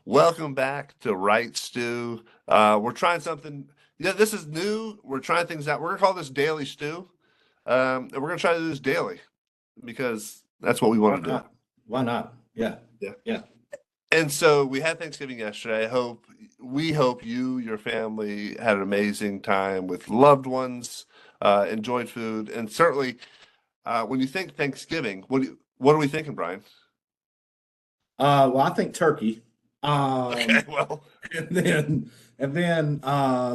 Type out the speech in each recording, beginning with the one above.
Welcome back to Right Stew. We're trying something. Yeah, this is new. We're trying things out. We're gonna call this Daily Stew, and we're gonna try to do this daily because that's what we Why want to do. not? Why not? Yeah. Yeah. Yeah. And so we had Thanksgiving yesterday. We hope you, your family, had an amazing time with loved ones, enjoyed food, and certainly when you think Thanksgiving, what are we thinking, Brian? Well, I think turkey. Okay, Um, well, and then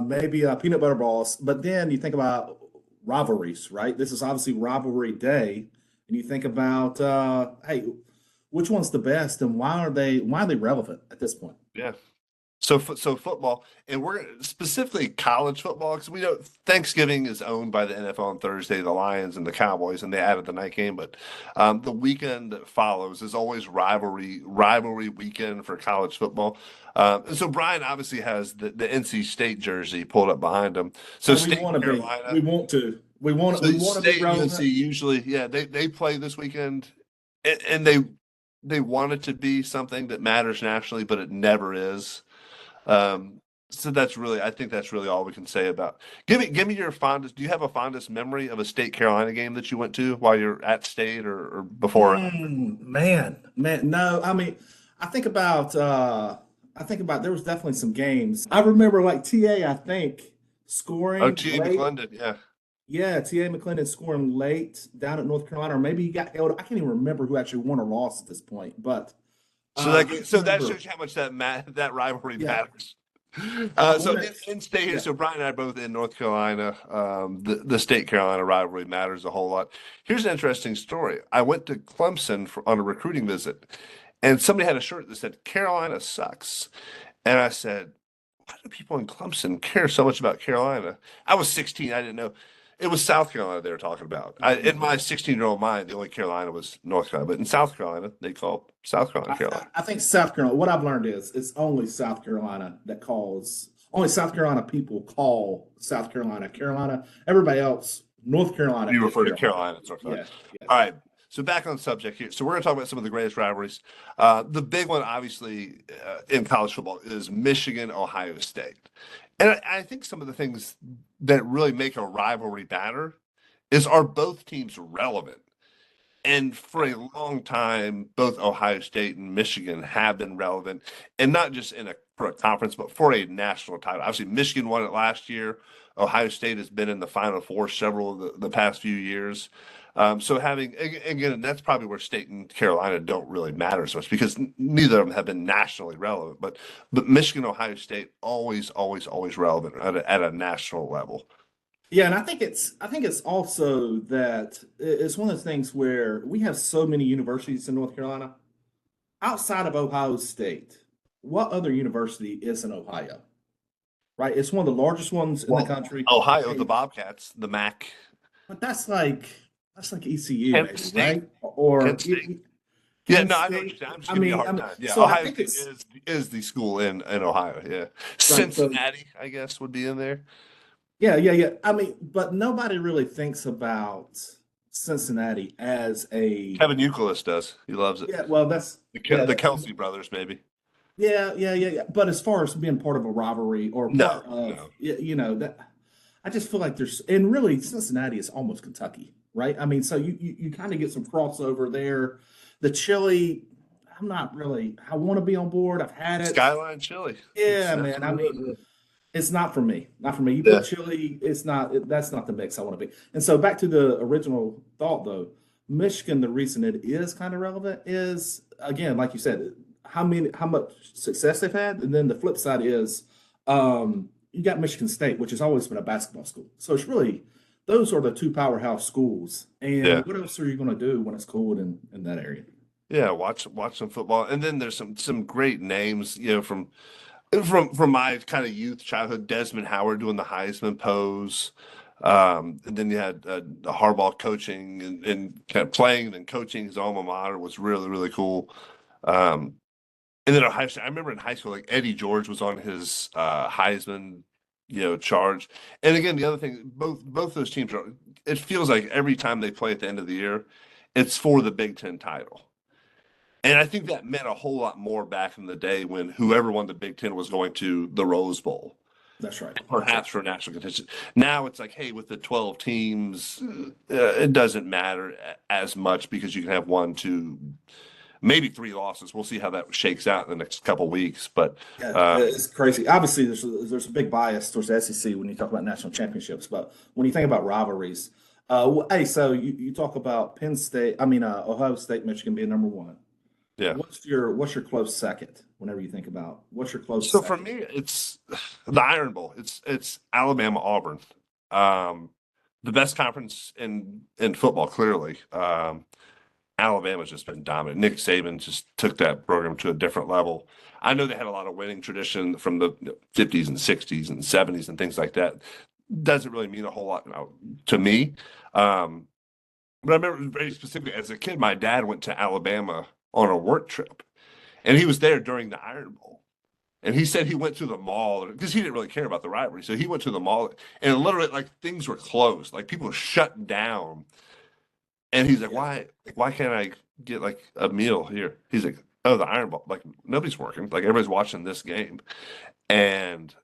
maybe peanut butter balls. But then you think about rivalries, right? This is obviously rivalry day, and you think about hey, which one's the best, and why are they relevant at this point? yeah. So football, and we're specifically college football because we know Thanksgiving is owned by the NFL on Thursday, the Lions and the Cowboys, and they added the night game. But the weekend that follows is always rivalry weekend for college football. And so Brian obviously has the NC State jersey pulled up behind him. So And we State want to be. Carolina, We want to. We want. so We want to be State and relevant. UNC usually, yeah, they play this weekend, and they want it to be something that matters nationally, but it never is. So I think that's really all we can say about. Give me your fondest. Do you have a fondest memory of a State Carolina game that you went to while you're at State or before? Man, no. I mean, I think about there was definitely some games. I remember like TA, I think, Oh, scoring T.A. late. McClendon, yeah. Yeah, TA McClendon scoring late down at North Carolina, or maybe he got held. I can't even remember who actually won or lost at this point, but I just So that remember, shows you how much that rivalry yeah, matters. I So want to, in state here, yeah. so Brian and I are both in North Carolina. The State Carolina rivalry matters a whole lot. Here's an interesting story. I went to Clemson on a recruiting visit, and somebody had a shirt that said "Carolina sucks," and I said, "Why do people in Clemson care so much about Carolina?" I was 16. I didn't know. It was South Carolina they were talking about. In my 16-year-old mind, the only Carolina was North Carolina, but in South Carolina, they call South Carolina Carolina. I think South Carolina. What I've learned is it's only South Carolina that calls. Only South Carolina people call South Carolina Carolina. Everybody else, North Carolina You is refer to Carolina. Carolina as North Carolina. Yeah, yeah. All right. So back on the subject here. So we're going to talk about some of the greatest rivalries. The big one, obviously, in college football is Michigan, Ohio State. And I think some of the things that really make a rivalry matter is are both teams relevant? And for a long time, both Ohio State and Michigan have been relevant, and not just for a conference, but for a national title. Obviously, Michigan won it last year. Ohio State has been in the Final Four several of the past few years. So again, that's probably where State and Carolina don't really matter so much because neither of them have been nationally relevant. But Michigan, Ohio State, always relevant at a national level. Yeah, and I think it's also that it's one of those things where we have so many universities in North Carolina outside of Ohio State. What other university is in Ohio? Right? It's one of the largest ones in the Well, country. Ohio, the And Bobcats, the MAC, but that's like ECU Kent maybe, State, right? Or Kent State. Yeah, Penn no, I know what you're State. saying. I'm just I giving you a mean, I hard mean, time. Yeah, so I Ohio think State it's is the school in Ohio. Yeah, right. So Cincinnati, I guess, would be in there. yeah, yeah, yeah. I mean, but nobody really thinks about Cincinnati as a Kevin Youkilis does. He loves it. yeah. Well, that's The, yeah. the Kelsey brothers, maybe. Yeah, yeah, yeah, yeah. But as far as being part of a rivalry or No, part of, no. that I just feel like and really Cincinnati is almost Kentucky, right? I mean, so you kind of get some crossover there. The chili, I'm not really. I want to be on board. I've had it. Skyline Chili. Yeah, That's man. I what it mean, is. it's not for me. Not for me. You put Yeah. chili, it's not. That's not the mix I want to be. And so back to the original thought, though. Michigan, the reason it is kind of relevant is again, like you said, how much success they've had, and then the flip side is you got Michigan State, which has always been a basketball school. So it's really those are the two powerhouse schools. Yeah. And what else are you going to do when it's cold in that area? Yeah, watch some football, and then there's some great names, from my kind of youth childhood. Desmond Howard doing the Heisman pose, and then you had Harbaugh coaching and kind of playing and coaching his alma mater was really cool. Um, and then Ohio State, I remember in high school, like Eddie George was on his Heisman, charge. And again, the other thing, both those teams are. It feels like every time they play at the end of the year, It's for the Big Ten title. And I think that meant a whole lot more back in the day when whoever won the Big Ten was going to the Rose Bowl, That's right. perhaps for national contention. Now it's like, hey, with the 12 teams, it doesn't matter as much because you can have one, two, maybe three losses. We'll see how that shakes out in the next couple of weeks. But Yeah, uh, it's crazy. Obviously, there's a big bias towards the SEC when you talk about national championships, but when you think about rivalries, hey, so you talk about Penn State, Ohio State, Michigan being number one. yeah. What's your close second? Whenever you think about what's your close So for second? me, it's the Iron Bowl. It's Alabama Auburn, um, the best conference in football. Clearly, Alabama's just been dominant. Nick Saban just took that program to a different level. I know they had a lot of winning tradition from the 50s and 60s and 70s and things like that. Doesn't really mean a whole lot now to me. Um, but I remember very specifically as a kid, my dad went to Alabama on a work trip, and he was there during the Iron Bowl. And he said he went to the mall because he didn't really care about the rivalry. So he went to the mall and literally like things were closed, like people were shut down. And he's like, Yeah. why can't I get like a meal here? He's like, oh, the Iron Bowl. Like nobody's working. Like everybody's watching this game. And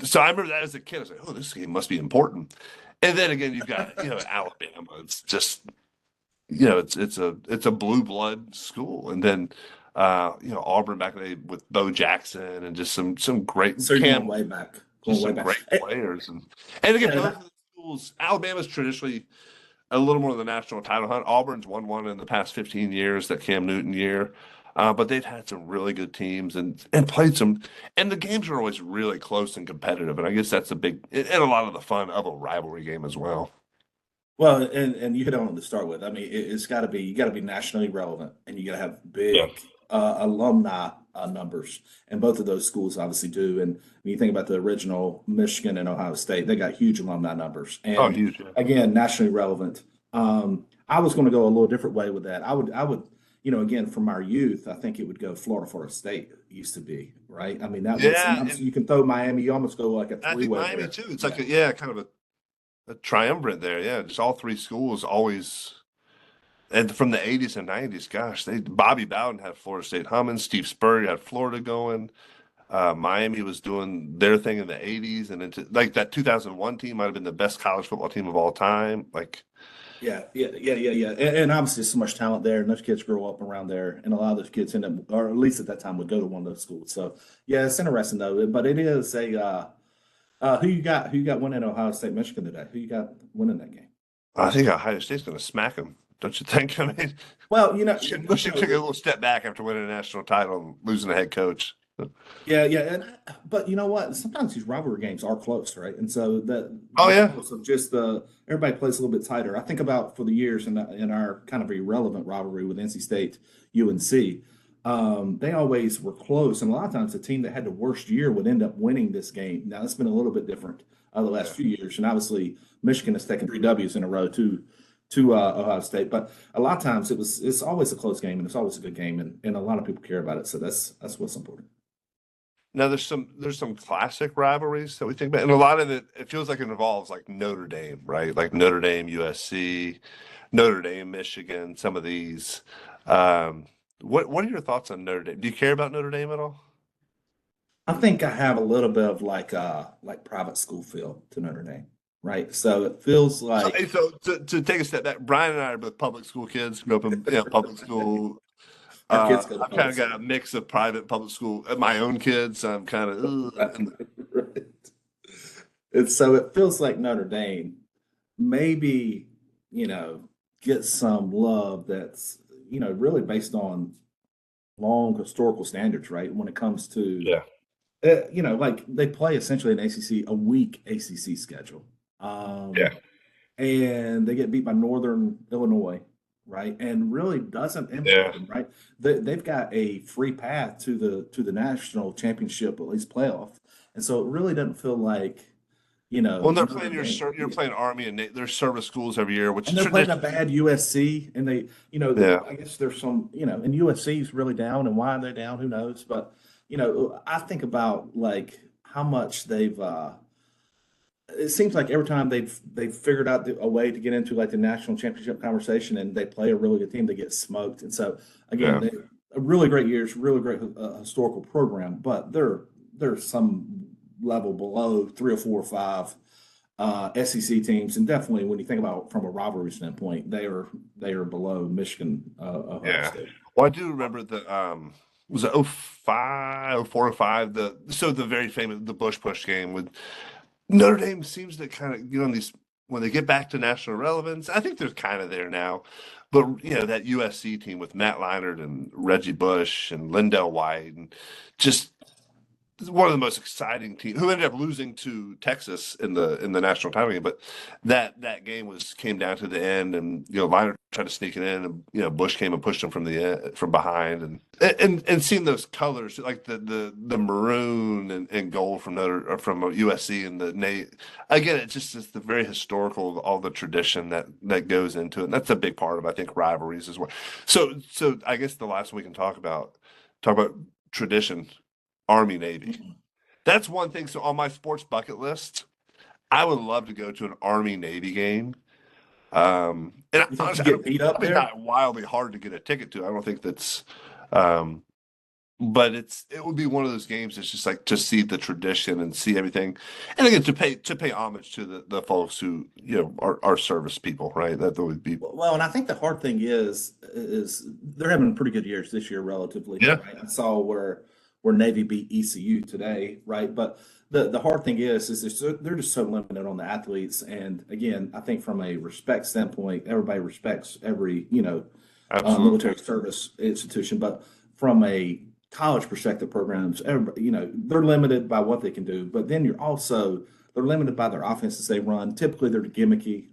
so I remember that as a kid. I was like, oh, this game must be important. And then again, you've got, Alabama. It's just, it's a blue blood school. And then Auburn back in the day with Bo Jackson and just some great So you're going Cam, way back, just going way some back. great players. And again, Yeah, both of the schools, Alabama's traditionally a little more of the national title hunt. Auburn's won one in the past 15 years, that Cam Newton year. But they've had some really good teams and played some, and the games are always really close and competitive. And I guess that's a big and a lot of the fun of a rivalry game as well. well, and you hit on it to start with. I mean, it's got to be you got to be nationally relevant, and you got to have Yeah. big alumni numbers, and both of those schools obviously do. And when you think about the original Michigan and Ohio State, they got huge alumni numbers, Oh, and huge. Yeah. again, nationally relevant. I was going to go a little different way with that. I would, again, from our youth, I think it would go Florida State used to be, right? I mean, that was, and Yeah, and you can throw Miami, you almost go like a I think three-way Miami there. too. It's like Yeah. kind of a triumvirate there. Yeah, just all three schools always. And from the 80s and 90s, gosh, Bobby Bowden had Florida State humming. Steve Spurrier had Florida going. Miami was doing their thing in the 80s, and into like that 2001 team might have been the best college football team of all time. Like, Yeah. And obviously, so much talent there, and those kids grow up around there, and a lot of those kids end up, or at least at that time, would go to one of those schools. So, yeah, it's interesting though. But it is a who you got? Who you got winning Ohio State, Michigan today? Who you got winning that game? I think Ohio State's going to smack them. Don't you think? I mean, Well, Michigan took a little step back after winning a national title and losing a head coach. yeah, but you know what? Sometimes these rivalry games are close, right? And so Oh yeah, because of just everybody plays a little bit tighter. I think about for the years in our kind of irrelevant rivalry with NC State, UNC, they always were close, and a lot of times the team that had the worst year would end up winning this game. Now it's been a little bit different the last yeah. few years, and obviously Michigan has taken three W's in a row to Ohio State. But a lot of times it's always a close game, and it's always a good game, and a lot of people care about it. So that's what's important. Now there's some classic rivalries that we think about, and a lot of it feels like it involves like Notre Dame, right? Like Notre Dame, USC, Notre Dame, Michigan. Some of these. Um, what are your thoughts on Notre Dame? Do you care about Notre Dame at all? I think I have a little bit of like private school feel to Notre Dame, right? So it feels So, like so to take a step back, Brian and I are both public school kids. Grew up in public school. our kids go to I've kind public of got a school. mix of private and public school. My own kids, I'm kind Right. of. Right. And so it feels like Notre Dame maybe, you know, gets some love that's, really based on long historical standards, right? When it comes to, Yeah. like they play essentially an ACC, a weak ACC schedule. Yeah. And they get beat by Northern Illinois, right? And really doesn't Yeah. impact them, right? They've got a free path to the national championship, at least playoff, and so it really doesn't feel like Well, they're Notre playing Dame. you're playing Army and their service schools every year, which And is they're playing a tradition. bad USC, and they, Yeah. I guess there's some, and USC's really down, and why they're down, who knows? But I think about like how much they've it seems like every time they've figured out a way to get into like the national championship conversation and they play a really good team, they get smoked. And so again, Yeah. a really great years, really great historical program, but they're some level below 3 or 4 or 5 SEC teams, and definitely when you think about from a rivalry standpoint, they are below Michigan, Ohio Yeah. State. Well, I do remember the was it 05, 04 or 05, the very famous the Bush push game with Notre Dame seems to kind of get on these when they get back to national relevance. I think they're kind of there now. But that USC team with Matt Leinart and Reggie Bush and Lindell White and just one of the most exciting teams who ended up losing to Texas in the national title game. But that game came down to the end, and Leinart tried to sneak it in, and Bush came and pushed him from behind, and seeing those colors like the maroon and gold from USC and the Nate again, it's the very historical all the tradition that goes into it, and that's a big part of I think rivalries as well. So I guess the last one we can talk about tradition. Army Navy. That's one thing. So on my sports bucket list, I would love to go to an Army Navy game. And You think you honestly, get beat up probably there? not wildly hard to get a ticket to. I don't think that's, um, but it would be one of those games that's just like to see the tradition and see everything, and again to pay homage to the folks who are service people, right? That would be Well, and I think the hard thing is they're having pretty good years this year relatively, yeah. right? I saw where Navy beat ECU today, right? But the hard thing is they're just so limited on the athletes. And again, I think from a respect standpoint, everybody respects every Absolutely. military service institution, but from a college perspective programs, everybody, they're limited by what they can do. But then they're limited by their offenses they run. Typically, they're gimmicky,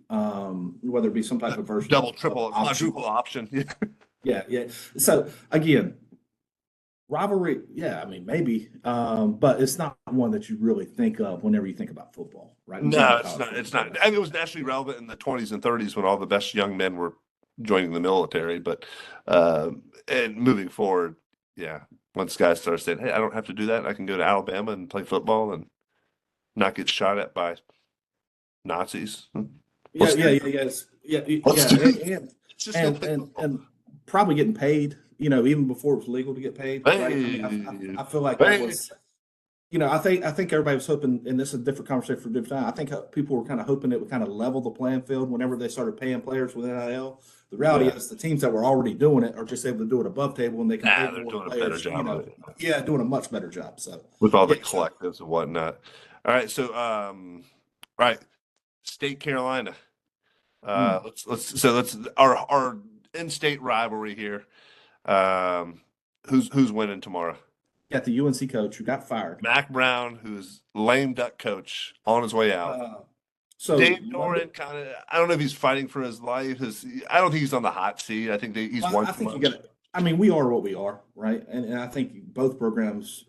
whether it be some type of version Double, of triple, option. quadruple option. Yeah, yeah. So again, rivalry, yeah, I mean maybe, but it's not one that you really think of whenever you think about football, right? You think No, about it's college not. It's football. not. I mean, it was nationally relevant in the 20s and 30s when all the best young men were joining the military. But and moving forward, yeah, once guys start saying, "Hey, I don't have to do that. I can go to Alabama and play football and not get shot at by Nazis." Yeah, Let's yeah, do. yeah, yes, yeah, Let's yeah, do. and Let's just go and play and football. and probably getting paid, even before it was legal to get paid, right? I mean, Hey, I feel like that hey. was, I think everybody was hoping, and this is a different conversation for a different time. I think people were kind of hoping it would kind of level the playing field whenever they started paying players with NIL. The reality Yeah. is the teams that were already doing it are just able to do it above table, and they can pay They're more doing a better players. job of it Yeah, doing a much better job. So, with all the yeah. So, collectives and whatnot. All right, so right, State Carolina. mm, Let's our in-state rivalry here. Um, who's winning tomorrow? got the UNC coach who got fired. Mac Brown, who's lame duck coach on his way out. Uh, so Dave Monday, Doran kind of I don't know if he's fighting for his life. I don't think he's on the hot seat. I think he's well, won I too think you much. got to. I mean, we are what we are, right? And I think both programs,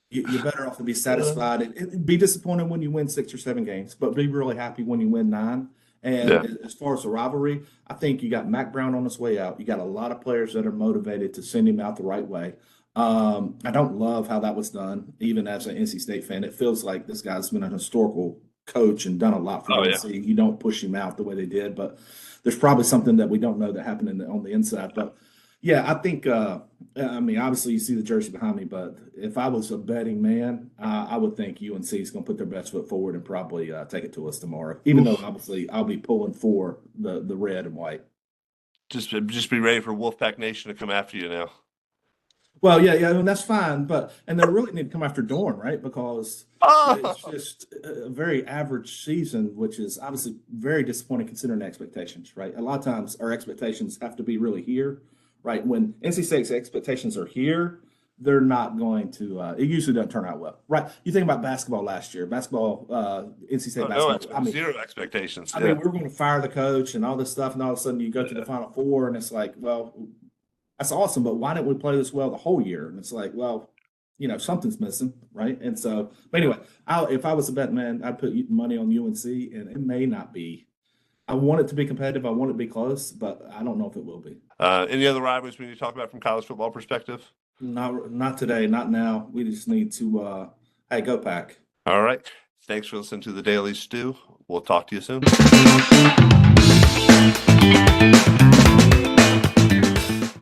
you're better off to be Uh, satisfied and be disappointed when you win 6 or 7 games, but be really happy when you win 9. yeah. And as far as the rivalry, I think you got Mac Brown on his way out. You got a lot of players that are motivated to send him out the right way. I don't love how that was done, even as an NC State fan. It feels like this guy's been an historical coach and done a lot for Oh yeah. UNC. You don't push him out the way they did, but there's probably something that we don't know that happened on the inside. But yeah, I think. I mean, obviously, you see the jersey behind me, but if I was a betting man, I would think UNC is going to put their best foot forward and probably take it to us tomorrow. Even though Oof. obviously I'll be pulling for the red and white. Just be ready for Wolfpack Nation to come after you now. Well, yeah, yeah, and that's fine, but and they really need to come after Dorn, right? Because it's Oh, just a very average season, which is obviously very disappointing considering the expectations, right? A lot of times our expectations have to be really here, right? When NC State's expectations are here, they're not going to. It usually doesn't turn out well, right? You think about basketball last year, NC State no, basketball. zero expectations. I Yeah. mean, we were going to fire the coach and all this stuff, and all of a sudden you go to the Yeah. Final Four, and it's like, well, that's awesome, but why didn't we play this well the whole year? And it's like, well, something's missing, right? And so, but Yeah. anyway, if I was a bet man, I'd put money on UNC, and it may not be. I want it to be competitive. I want it to be close, but I don't know if it will be. Any other rivalries we need to talk about from college football perspective? Not today, not now. We just need to. Hey, go pack. All right. Thanks for listening to the Daily Stew. We'll talk to you soon.